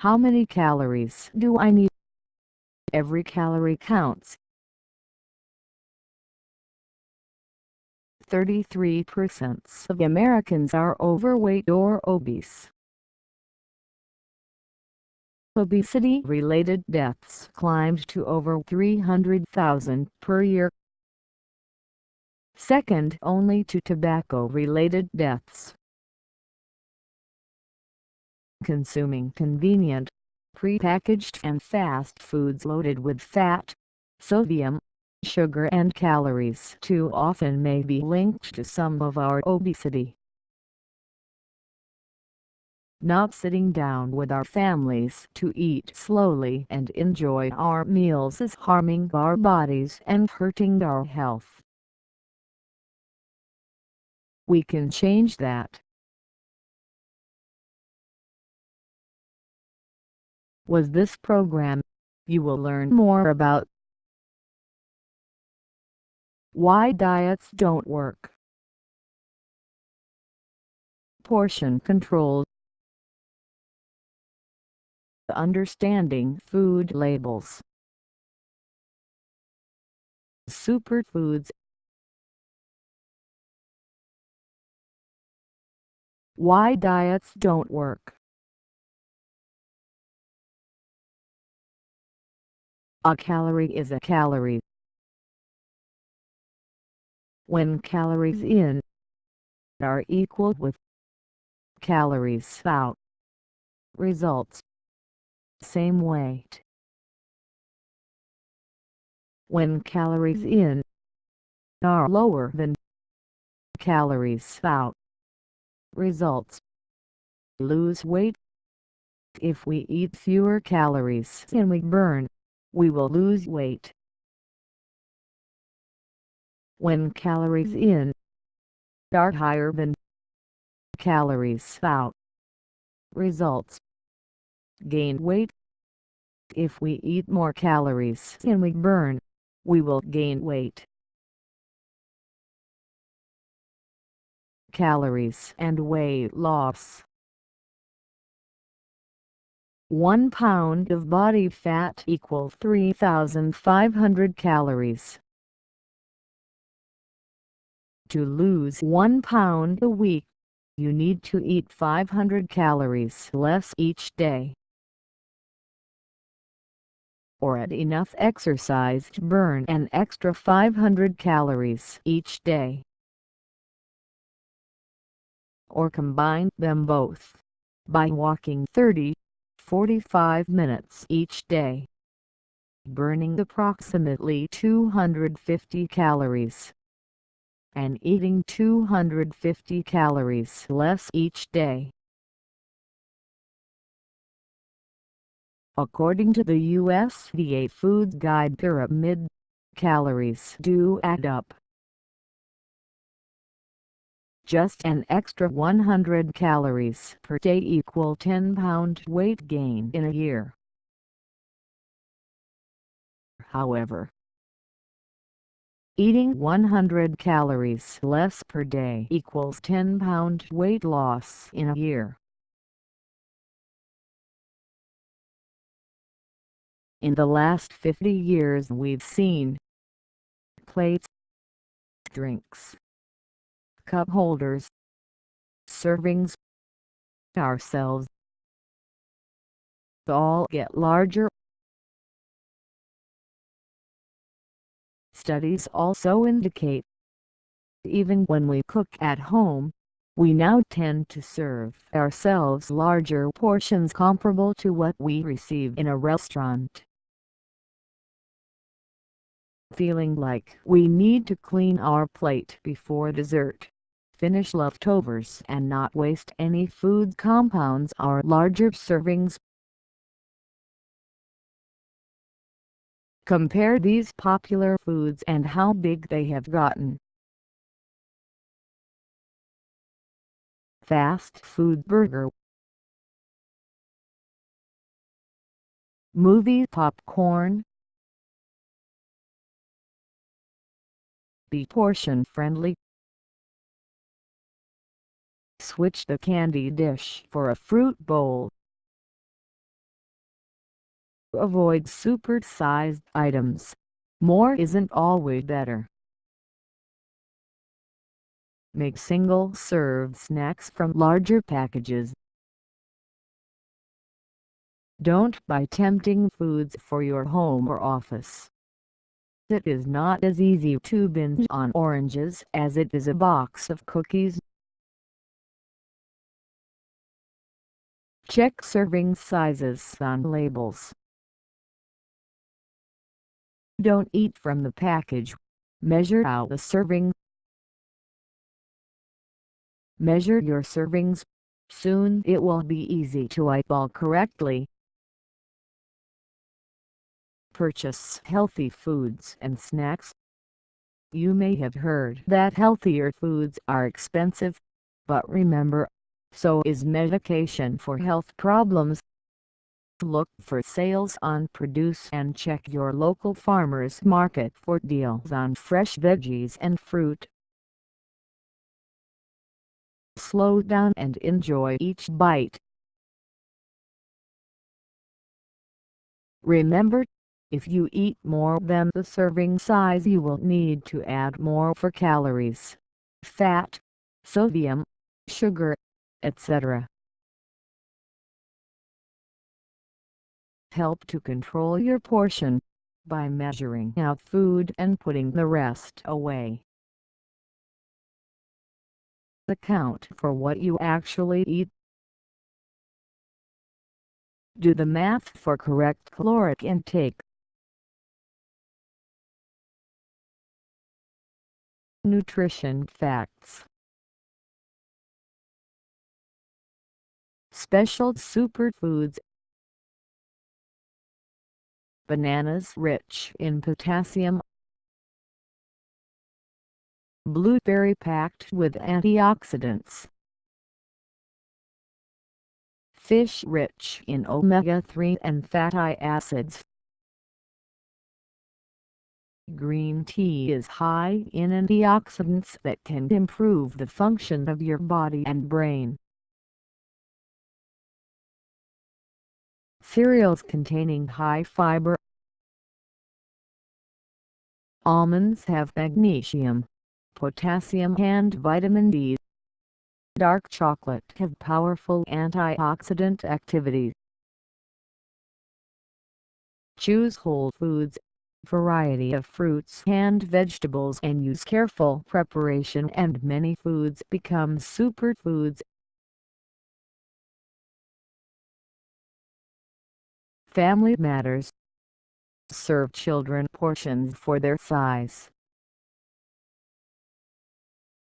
How many calories do I need? Every calorie counts. 33% of Americans are overweight or obese. Obesity-related deaths climbed to over 300,000 per year, second only to tobacco-related deaths. Consuming convenient, prepackaged and fast foods loaded with fat, sodium, sugar and calories too often may be linked to some of our obesity. Not sitting down with our families to eat slowly and enjoy our meals is harming our bodies and hurting our health. We can change that. With this program, you will learn more about why diets don't work, portion control, understanding food labels, superfoods, why diets don't work. A calorie is a calorie. When calories in are equal with calories out, results same weight. When calories in are lower than calories out, results lose weight. If we eat fewer calories than we burn, we will lose weight. When calories in are higher than calories out, results gain weight. If we eat more calories than we burn, we will gain weight. Calories and weight loss. 1 pound of body fat equals 3,500 calories. To lose 1 pound a week, you need to eat 500 calories less each day, or add enough exercise to burn an extra 500 calories each day, or combine them both by walking 30-45 minutes each day, burning approximately 250 calories, and eating 250 calories less each day. According to the USDA Food Guide Pyramid, calories do add up. Just an extra 100 calories per day equal 10-pound weight gain in a year. However, eating 100 calories less per day equals 10-pound weight loss in a year. In the last 50 years we've seen plates, drinks, cup holders, servings, ourselves all get larger. Studies also indicate, even when we cook at home, we now tend to serve ourselves larger portions comparable to what we receive in a restaurant. Feeling like we need to clean our plate before dessert, finish leftovers and not waste any food compounds our larger servings. Compare these popular foods and how big they have gotten. Fast food burger, movie popcorn, be portion friendly. Switch the candy dish for a fruit bowl. Avoid super-sized items. More isn't always better. Make single-serve snacks from larger packages. Don't buy tempting foods for your home or office. It is not as easy to binge on oranges as it is a box of cookies. Check serving sizes on labels. Don't eat from the package. Measure out a serving. Measure your servings. Soon it will be easy to eyeball correctly. Purchase healthy foods and snacks. You may have heard that healthier foods are expensive, but remember, so is medication for health problems. Look for sales on produce and check your local farmers market for deals on fresh veggies and fruit. Slow down and enjoy each bite. Remember, if you eat more than the serving size, you will need to add more for calories, fat, sodium, sugar, etc. Help to control your portion by measuring out food and putting the rest away. Account for what you actually eat. Do the math for correct caloric intake. Nutrition facts. Special superfoods. Bananas rich in potassium. Blueberry packed with antioxidants. Fish rich in omega-3 and fatty acids. Green tea is high in antioxidants that can improve the function of your body and brain. Cereals containing high fiber. Almonds have magnesium, potassium and vitamin D. Dark chocolate have powerful antioxidant activity. Choose whole foods, variety of fruits and vegetables, and use careful preparation, and many foods become superfoods. Family matters. Serve children portions for their size.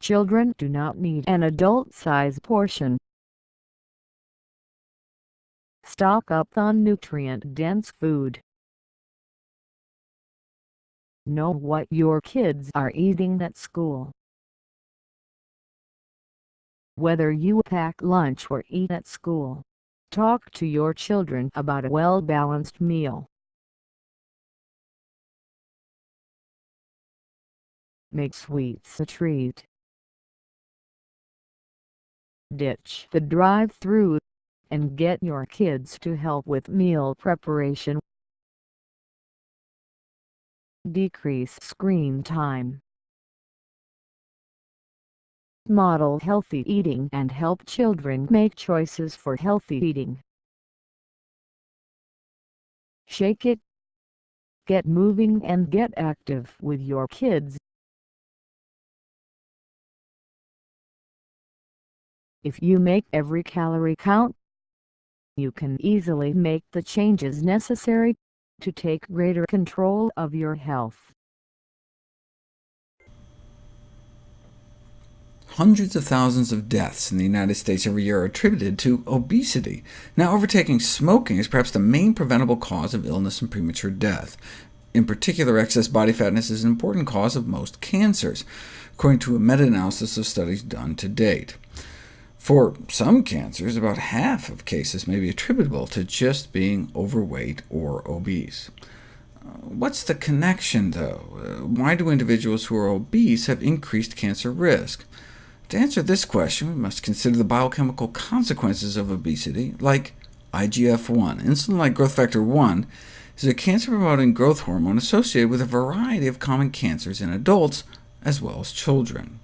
Children do not need an adult-size portion. Stock up on nutrient-dense food. Know what your kids are eating at school. Whether you pack lunch or eat at school, talk to your children about a well-balanced meal. Make sweets a treat. Ditch the drive-through and get your kids to help with meal preparation. Decrease screen time. Model healthy eating and help children make choices for healthy eating. Shake it. Get moving and get active with your kids. If you make every calorie count, you can easily make the changes necessary to take greater control of your health. Hundreds of thousands of deaths in the United States every year are attributed to obesity. Now, overtaking smoking is perhaps the main preventable cause of illness and premature death. In particular, excess body fatness is an important cause of most cancers, according to a meta-analysis of studies done to date. For some cancers, about half of cases may be attributable to just being overweight or obese. What's the connection, though? Why do individuals who are obese have increased cancer risk? To answer this question, we must consider the biochemical consequences of obesity, like IGF-1, insulin-like growth factor 1, is a cancer-promoting growth hormone associated with a variety of common cancers in adults, as well as children.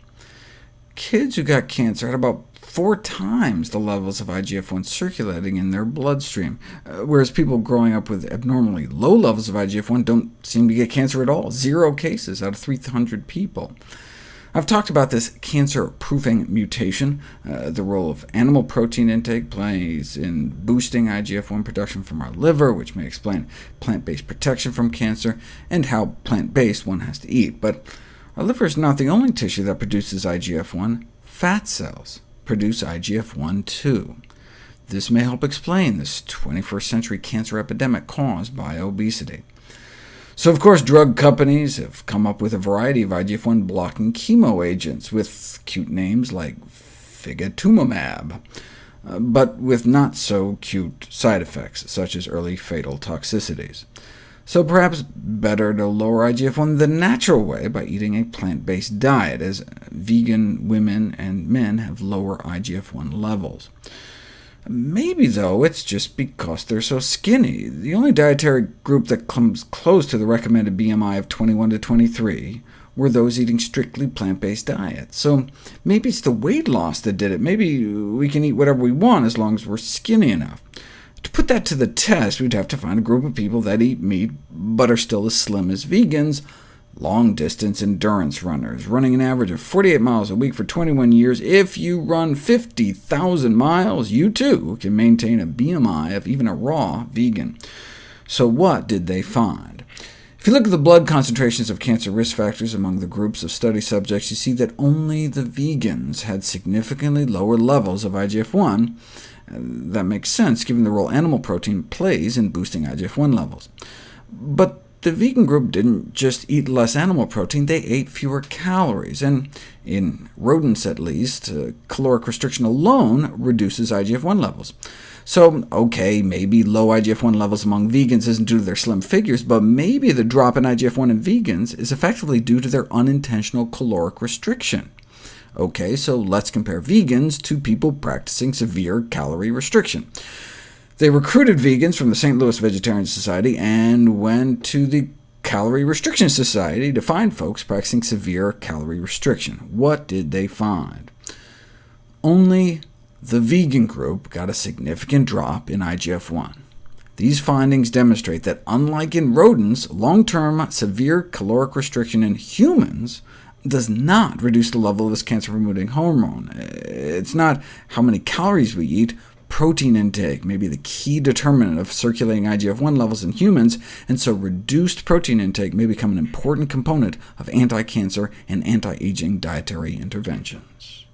Kids who got cancer had about 4 times the levels of IGF-1 circulating in their bloodstream, whereas people growing up with abnormally low levels of IGF-1 don't seem to get cancer at all, 0 cases out of 300 people. I've talked about this cancer-proofing mutation, the role of animal protein intake plays in boosting IGF-1 production from our liver, which may explain plant-based protection from cancer, and how plant-based one has to eat. But our liver is not the only tissue that produces IGF-1. Fat cells produce IGF-1 too. This may help explain this 21st century cancer epidemic caused by obesity. So of course, drug companies have come up with a variety of IGF-1 blocking chemo agents, with cute names like figatumumab, but with not-so-cute side effects, such as early fatal toxicities. So perhaps better to lower IGF-1 the natural way by eating a plant-based diet, as vegan women and men have lower IGF-1 levels. Maybe, though, it's just because they're so skinny. The only dietary group that comes close to the recommended BMI of 21 to 23 were those eating strictly plant-based diets. So maybe it's the weight loss that did it. Maybe we can eat whatever we want as long as we're skinny enough. To put that to the test, we'd have to find a group of people that eat meat but are still as slim as vegans, long-distance endurance runners, running an average of 48 miles a week for 21 years. If you run 50,000 miles, you too can maintain a BMI of even a raw vegan. So what did they find? If you look at the blood concentrations of cancer risk factors among the groups of study subjects, you see that only the vegans had significantly lower levels of IGF-1. That makes sense, given the role animal protein plays in boosting IGF-1 levels. But the vegan group didn't just eat less animal protein, they ate fewer calories, and in rodents at least, caloric restriction alone reduces IGF-1 levels. So OK, maybe low IGF-1 levels among vegans isn't due to their slim figures, but maybe the drop in IGF-1 in vegans is effectively due to their unintentional caloric restriction. OK, so let's compare vegans to people practicing severe calorie restriction. They recruited vegans from the St. Louis Vegetarian Society and went to the Calorie Restriction Society to find folks practicing severe calorie restriction. What did they find? Only the vegan group got a significant drop in IGF-1. These findings demonstrate that, unlike in rodents, long-term severe caloric restriction in humans does not reduce the level of this cancer-promoting hormone. It's not how many calories we eat. Protein intake may be the key determinant of circulating IGF-1 levels in humans, and so reduced protein intake may become an important component of anti-cancer and anti-aging dietary interventions.